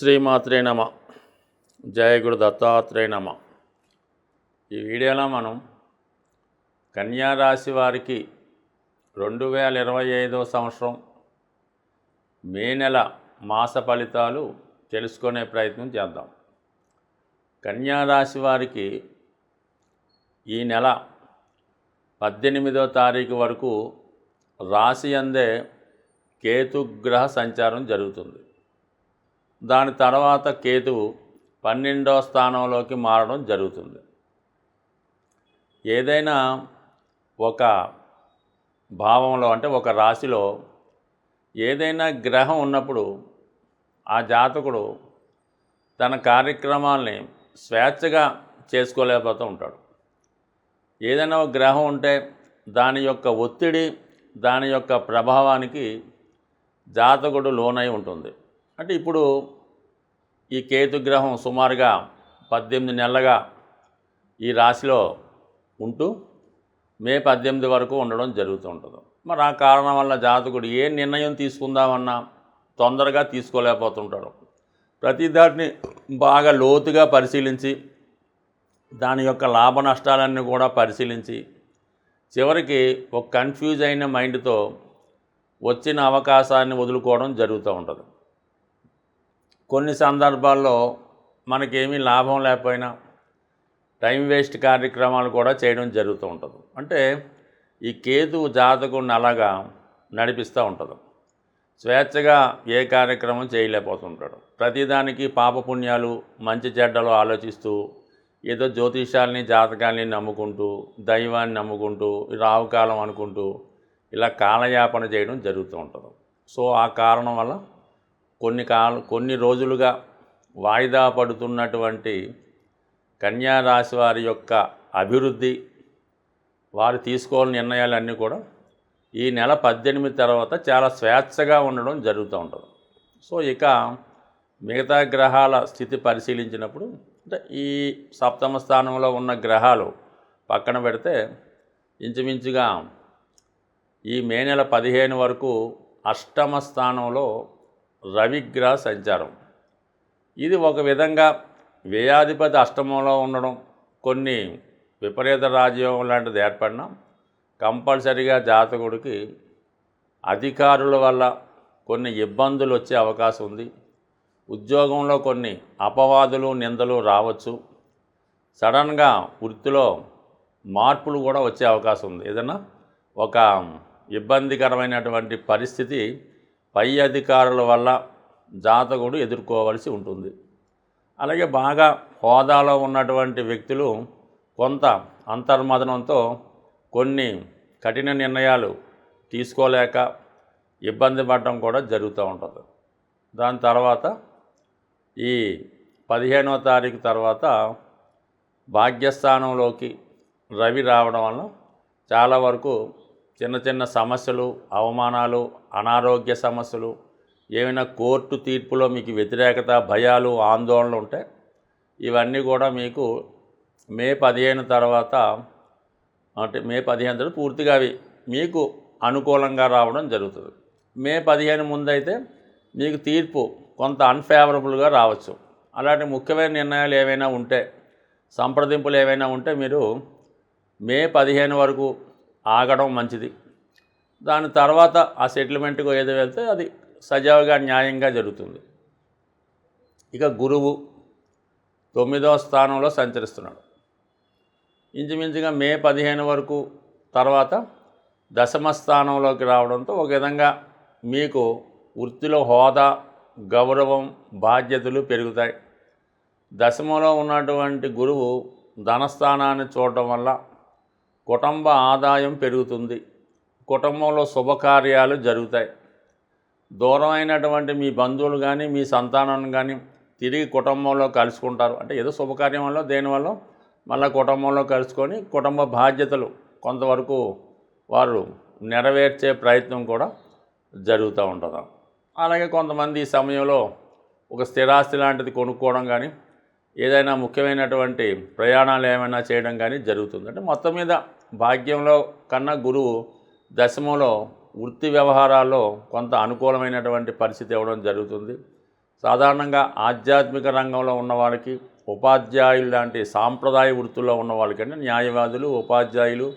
శ్రీమాత్రే నమ. జయ గురు దత్తాత్రేయ నమ. ఈ వీడియోలో మనం కన్యా రాశి వారికి 2025 సంవత్సరం మే నెల మాస ఫలితాలు తెలుసుకునే ప్రయత్నం చేద్దాం. కన్యా రాశి వారికి ఈ నెల 18వ తారీఖు వరకు రాశి అందే కేతుగ్రహ సంచారం జరుగుతుంది. దాని తర్వాత కేతువు 12వ స్థానంలోకి మారడం జరుగుతుంది. ఏదైనా ఒక భావంలో అంటే ఒక రాశిలో ఏదైనా గ్రహం ఉన్నప్పుడు ఆ జాతకుడు తన కార్యక్రమాల్ని స్వేచ్ఛగా చేసుకోలేకపోతూ ఉంటాడు. ఏదైనా ఒక గ్రహం ఉంటే దాని యొక్క ఒత్తిడి, దాని యొక్క ప్రభావానికి జాతకుడు లోనై ఉంటుంది. అంటే ఇప్పుడు ఈ కేతుగ్రహం సుమారుగా 18 నెలలుగా ఈ రాశిలో ఉంటూ మే 18 వరకు ఉండడం జరుగుతూ ఉంటుంది. మరి ఆ కారణం వల్ల జాతకుడు ఏ నిర్ణయం తీసుకుందామన్నా తొందరగా తీసుకోలేకపోతుంటాడు. ప్రతి దాటిని బాగా లోతుగా పరిశీలించి దాని యొక్క లాభ నష్టాలన్నీ కూడా పరిశీలించి చివరికి ఒక కన్ఫ్యూజ్ అయిన మైండ్తో వచ్చిన అవకాశాన్ని వదులుకోవడం జరుగుతూ ఉంటుంది. కొన్ని సందర్భాల్లో మనకేమీ లాభం లేకపోయినా టైం వేస్ట్ కార్యక్రమాలు కూడా చేయడం జరుగుతూ ఉంటుంది. అంటే ఈ కేతువు జాతకుడిని అలాగా నడిపిస్తూ ఉంటుంది. స్వేచ్ఛగా ఏ కార్యక్రమం చేయలేకపోతుంటాడు. ప్రతిదానికి పాపపుణ్యాలు మంచి చెడ్డలు ఆలోచిస్తూ ఏదో జ్యోతిషాలని జాతకాలని నమ్ముకుంటూ దైవాన్ని నమ్ముకుంటూ రావుకాలం అనుకుంటూ ఇలా కాలయాపన చేయడం జరుగుతూ ఉంటుంది. సో ఆ కారణం వల్ల కొన్ని రోజులుగా వాయిదా పడుతున్నటువంటి కన్యా రాశి వారి యొక్క అభివృద్ధి, వారు తీసుకోవాలని నిర్ణయాలన్నీ కూడా ఈ నెల 18 తర్వాత చాలా స్వేచ్ఛగా ఉండడం జరుగుతూ ఉంటుంది. సో ఇక మిగతా గ్రహాల స్థితి పరిశీలించినప్పుడు అంటే ఈ సప్తమ స్థానంలో ఉన్న గ్రహాలు పక్కన పెడితే ఇంచుమించుగా ఈ మే నెల 15 వరకు అష్టమ స్థానంలో రవిగ్రహ సంచారం. ఇది ఒక విధంగా వ్యయాధిపతి అష్టమంలో ఉండడం, కొన్ని విపరీత రాజ్యోగం లాంటిది ఏర్పడినా కంపల్సరిగా జాతకుడికి అధికారుల వల్ల కొన్ని ఇబ్బందులు వచ్చే అవకాశం ఉంది. ఉద్యోగంలో కొన్ని అపవాదులు నిందలు రావచ్చు. సడన్గా వృత్తిలో మార్పులు కూడా వచ్చే అవకాశం ఉంది. ఏదైనా ఒక ఇబ్బందికరమైనటువంటి పరిస్థితి పై అధికారుల వల్ల జాతకుడు ఎదుర్కోవలసి ఉంటుంది. అలాగే బాగా హోదాలో ఉన్నటువంటి వ్యక్తులు కొంత అంతర్మదనంతో కొన్ని కఠిన నిర్ణయాలు తీసుకోలేక ఇబ్బంది పడడం కూడా జరుగుతూ ఉంటుంది. దాని తర్వాత ఈ 15వ తారీఖు తర్వాత భాగ్యస్థానంలోకి రవి రావడం వల్ల చాలా వరకు చిన్న చిన్న సమస్యలు, అవమానాలు, అనారోగ్య సమస్యలు, ఏమైనా కోర్టు తీర్పులో మీకు వ్యతిరేకత, భయాలు, ఆందోళనలు ఉంటే ఇవన్నీ కూడా మీకు మే 15 తర్వాత అంటే మే 15 తర్వాత పూర్తిగా అవి మీకు అనుకూలంగా రావడం జరుగుతుంది. మే 15 ముందైతే మీకు తీర్పు కొంత అన్ఫేవరబుల్గా రావచ్చు. అలాంటి ముఖ్యమైన నిర్ణయాలు ఏవైనా ఉంటే, సంప్రదింపులు ఏవైనా ఉంటే మీరు మే 15 వరకు ఆగడం మంచిది. దాని తర్వాత ఆ సెటిల్మెంట్కు ఏదో వెళ్తే అది సజావుగా న్యాయంగా జరుగుతుంది. ఇక గురువు 9వ స్థానంలో సంచరిస్తున్నాడు. ఇంచుమించుగా మే 15 వరకు తర్వాత దశమ స్థానంలోకి రావడంతో ఒక విధంగా మీకు వృత్తిలో హోదా, గౌరవం, బాధ్యతలు పెరుగుతాయి. దశమంలో ఉన్నటువంటి గురువు ధనస్థానాన్ని చూడటం వల్ల కుటుంబ ఆదాయం పెరుగుతుంది. కుటుంబంలో శుభకార్యాలు జరుగుతాయి. దూరమైనటువంటి మీ బంధువులు కానీ మీ సంతానం కానీ తిరిగి కుటుంబంలో కలుసుకుంటారు. అంటే ఏదో శుభకార్యం వల్ల దేనివల్ల మళ్ళీ కుటుంబంలో కలుసుకొని కుటుంబ బాధ్యతలు కొంతవరకు వారు నెరవేర్చే ప్రయత్నం కూడా జరుగుతూ ఉంటుంది. అలాగే కొంతమంది ఈ సమయంలో ఒక స్థిరాస్తి లాంటిది కొనుక్కోవడం కానీ ఏదైనా ముఖ్యమైనటువంటి ప్రయాణాలు ఏమైనా చేయడం కానీ జరుగుతుంది. అంటే మొత్తం మీద భాగ్యంలో కన్నా గురువు దశమంలో వృత్తి వ్యవహారాల్లో కొంత అనుకూలమైనటువంటి పరిస్థితి ఇవ్వడం జరుగుతుంది. సాధారణంగా ఆధ్యాత్మిక రంగంలో ఉన్న వాళ్ళకి, ఉపాధ్యాయులు లాంటి సాంప్రదాయ వృత్తుల్లో ఉన్న వాళ్ళకంటే న్యాయవాదులు, ఉపాధ్యాయులు,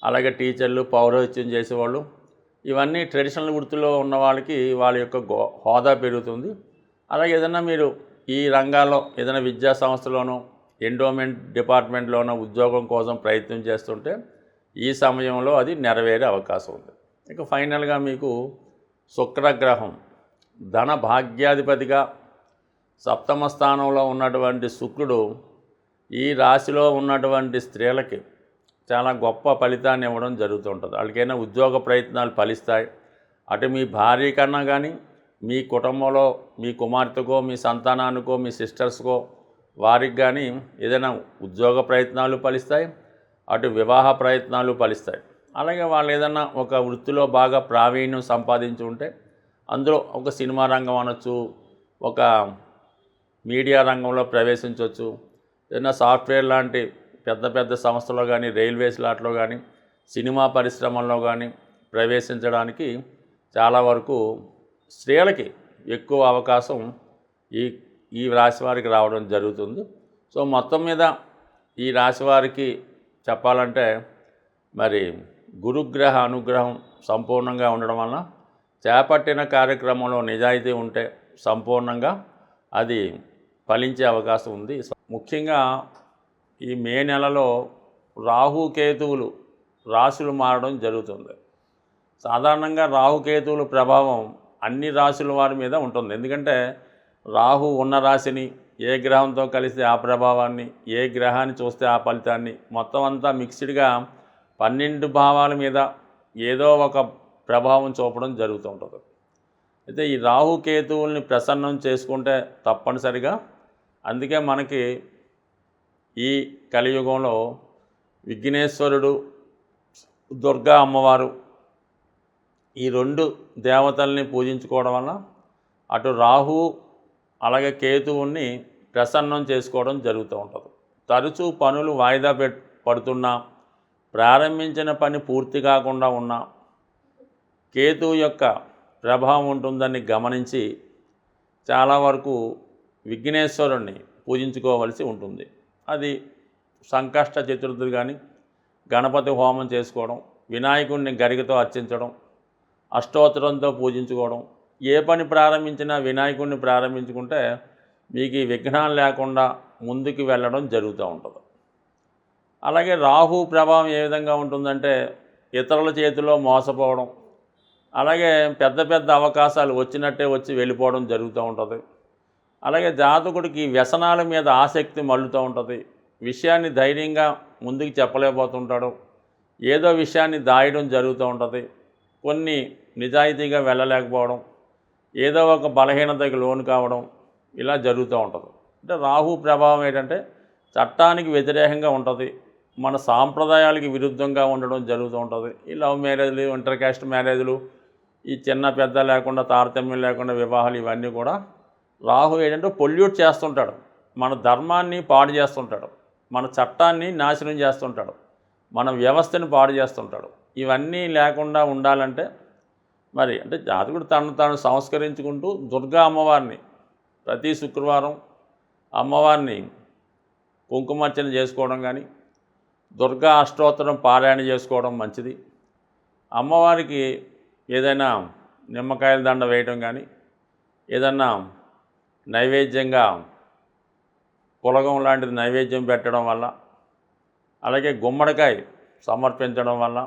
అలాగే టీచర్లు, పౌరోహిత్యం చేసేవాళ్ళు, ఇవన్నీ ట్రెడిషనల్ వృత్తిలో ఉన్న వాళ్ళకి వాళ్ళ యొక్క హోదా పెరుగుతుంది. అలాగే ఏదైనా మీరు ఈ రంగాల్లో ఏదైనా విద్యా సంస్థలోనో ఎండోమెంట్ డిపార్ట్మెంట్లోనో ఉద్యోగం కోసం ప్రయత్నం చేస్తుంటే ఈ సమయంలో అది నెరవేరే అవకాశం ఉంది. ఇక ఫైనల్గా మీకు శుక్రగ్రహం ధన భాగ్యాధిపతిగా సప్తమ స్థానంలో ఉన్నటువంటి శుక్రుడు ఈ రాశిలో ఉన్నటువంటి స్త్రీలకి చాలా గొప్ప ఫలితాన్ని ఇవ్వడం జరుగుతుంటుంది. వాళ్ళకైనా ఉద్యోగ ప్రయత్నాలు ఫలిస్తాయి. అటు మీ భార్య కన్నా కానీ మీ కుటుంబంలో మీ కుమార్తెకో, మీ సంతానానికో, మీ సిస్టర్స్కో వారికి కానీ ఏదైనా ఉద్యోగ ప్రయత్నాలు ఫలిస్తాయి, అటు వివాహ ప్రయత్నాలు ఫలిస్తాయి. అలాగే వాళ్ళు ఏదైనా ఒక వృత్తిలో బాగా ప్రావీణ్యం సంపాదించి ఉంటే అందులో ఒక సినిమా రంగం అనొచ్చు, ఒక మీడియా రంగంలో ప్రవేశించవచ్చు, ఏదైనా సాఫ్ట్వేర్ లాంటి పెద్ద పెద్ద సంస్థలో కానీ, రైల్వేస్ లాట్లో కానీ, సినిమా పరిశ్రమల్లో కానీ ప్రవేశించడానికి చాలా వరకు స్త్రీలకి ఎక్కువ అవకాశం ఈ ఈ రాశి వారికి రావడం జరుగుతుంది. సో మొత్తం మీద ఈ రాశి వారికి చెప్పాలంటే మరి గురుగ్రహ అనుగ్రహం సంపూర్ణంగా ఉండడం వలన చేపట్టిన కార్యక్రమంలో నిజాయితీ ఉంటే సంపూర్ణంగా అది ఫలించే అవకాశం ఉంది. ముఖ్యంగా ఈ మే నెలలో రాహుకేతువులు రాశులు మారడం జరుగుతుంది. సాధారణంగా రాహుకేతువుల ప్రభావం అన్ని రాశుల వారి మీద ఉంటుంది. ఎందుకంటే రాహు ఉన్న రాశిని ఏ గ్రహంతో కలిస్తే ఆ ప్రభావాన్ని, ఏ గ్రహాన్ని చూస్తే ఆ ఫలితాన్ని మొత్తం అంతా మిక్స్డ్గా 12 భావాల మీద ఏదో ఒక ప్రభావం చూపడం జరుగుతూ ఉంటుంది. అయితే ఈ రాహుకేతువుల్ని ప్రసన్నం చేసుకుంటే తప్పనిసరిగా, అందుకే మనకి ఈ కలియుగంలో విఘ్నేశ్వరుడు, దుర్గా అమ్మవారు ఈ 2 దేవతల్ని పూజించుకోవడం వల్ల అటు రాహు అలాగే కేతువుని ప్రసన్నం చేసుకోవడం జరుగుతూ ఉంటుంది. తరచూ పనులు వాయిదా పడుతున్నా, ప్రారంభించిన పని పూర్తి కాకుండా ఉన్నా కేతువు యొక్క ప్రభావం ఉంటుందని గమనించి చాలా వరకు విఘ్నేశ్వరుణ్ణి పూజించుకోవలసి ఉంటుంది. అది సంకష్ట చతుర్థి కానీ, గణపతి హోమం చేసుకోవడం, వినాయకుడిని గరికతో అర్చించడం, అష్టోత్తరంతో పూజించుకోవడం, ఏ పని ప్రారంభించినా వినాయకుడిని ప్రారంభించుకుంటే మీకు ఈ విఘ్నాలు లేకుండా ముందుకు వెళ్ళడం జరుగుతూ ఉంటుంది. అలాగే రాహు ప్రభావం ఏ విధంగా ఉంటుందంటే ఇతరుల చేతిలో మోసపోవడం, అలాగే పెద్ద పెద్ద అవకాశాలు వచ్చినట్టే వచ్చి వెళ్ళిపోవడం జరుగుతూ ఉంటుంది. అలాగే జాతకుడికి వ్యసనాల మీద ఆసక్తి మళ్ళుతూ ఉంటుంది. విషయాన్ని ధైర్యంగా ముందుకు చెప్పలేకపోతుంటాడు, ఏదో విషయాన్ని దాయడం జరుగుతూ ఉంటుంది. కొన్ని నిజాయితీగా వెళ్ళలేకపోవడం, ఏదో ఒక బలహీనతకి లోను కావడం, ఇలా జరుగుతూ ఉంటుంది. అంటే రాహు ప్రభావం ఏంటంటే చట్టానికి వ్యతిరేకంగా ఉంటుంది, మన సాంప్రదాయాలకి విరుద్ధంగా ఉండడం జరుగుతూ ఉంటుంది. ఈ లవ్ మ్యారేజ్లు, ఇంటర్ కాస్ట్ మ్యారేజ్లు, ఈ చిన్న పెద్ద లేకుండా తారతమ్యం లేకుండా వివాహాలు, ఇవన్నీ కూడా రాహు ఏంటంటే పొల్యూట్ చేస్తుంటాడు, మన ధర్మాన్ని పాడు చేస్తుంటాడు, మన చట్టాన్ని నాశనం చేస్తుంటాడు, మన వ్యవస్థని పాడు చేస్తుంటాడు. ఇవన్నీ లేకుండా ఉండాలంటే మరి అంటే జాతకుడు తను తాను సంస్కరించుకుంటూ దుర్గా అమ్మవారిని ప్రతి శుక్రవారం అమ్మవారిని కుంకుమార్చన చేసుకోవడం కానీ, దుర్గా అష్టోత్తరం పారాయణ చేసుకోవడం మంచిది. అమ్మవారికి ఏదైనా నిమ్మకాయల దండ వేయటం కానీ, ఏదన్నా నైవేద్యంగా పులగం లాంటిది నైవేద్యం పెట్టడం వల్ల, అలాగే గుమ్మడికాయ సమర్పించడం వల్ల,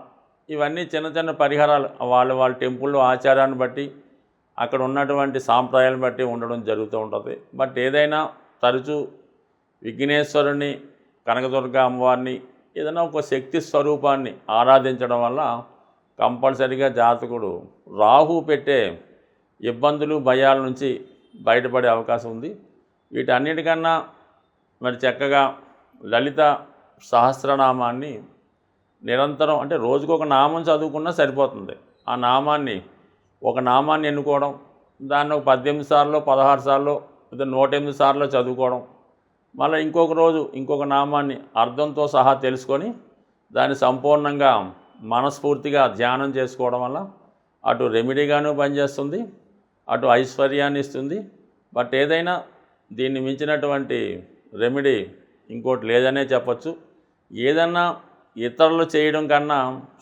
ఇవన్నీ చిన్న చిన్న పరిహారాలు వాళ్ళ టెంపుల్లో ఆచారాన్ని బట్టి, అక్కడ ఉన్నటువంటి సాంప్రదాయాలను బట్టి ఉండడం జరుగుతూ ఉంటుంది. బట్ ఏదైనా తరచూ విఘ్నేశ్వరుని, కనకదుర్గ అమ్మవారిని, ఏదైనా ఒక శక్తి స్వరూపాన్ని ఆరాధించడం వల్ల కంపల్సరిగా జాతకుడు రాహు పెట్టే ఇబ్బందులు, భయాల నుంచి బయటపడే అవకాశం ఉంది. వీటన్నిటికన్నా మరి చక్కగా లలిత సహస్రనామాన్ని నిరంతరం, అంటే రోజుకొక నామం చదువుకున్నా సరిపోతుంది. ఆ నామాన్ని, ఒక నామాన్ని ఎన్నుకోవడం, దాన్ని ఒక 18 సార్లు, 16 సార్లు, లేదా 108 సార్లు చదువుకోవడం, మళ్ళీ ఇంకొక రోజు ఇంకొక నామాన్ని అర్థంతో సహా తెలుసుకొని దాన్ని సంపూర్ణంగా మనస్ఫూర్తిగా ధ్యానం చేసుకోవడం వల్ల అటు రెమెడీగాను పనిచేస్తుంది, అటు ఐశ్వర్యాన్ని ఇస్తుంది, బట్ ఏదైనా దీన్ని మించినటువంటి రెమెడీ ఇంకోటి లేదనే చెప్పచ్చు. ఏదన్నా ఇతరులు చేయడం కన్నా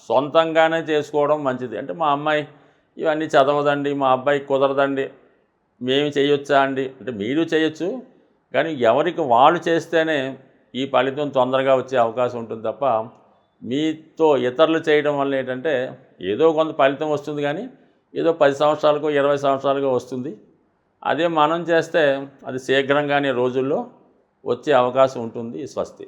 సొంతంగానే చేసుకోవడం మంచిది. అంటే మా అమ్మాయి ఇవన్నీ చదవదండి, మా అబ్బాయికి కుదరదండి, మేము చేయొచ్చా అండి అంటే మీరు చేయొచ్చు, కానీ ఎవరికి వాళ్ళు చేస్తేనే ఈ ఫలితం తొందరగా వచ్చే అవకాశం ఉంటుంది తప్ప మీతో ఇతరులు చేయడం వల్ల ఏంటంటే ఏదో కొంత ఫలితం వస్తుంది, కానీ ఏదో 10 సంవత్సరాలకో 20 సంవత్సరాలకో వస్తుంది. అదే మనం చేస్తే అది శీఘ్రంగానే రోజుల్లో వచ్చే అవకాశం ఉంటుంది. స్వస్తి.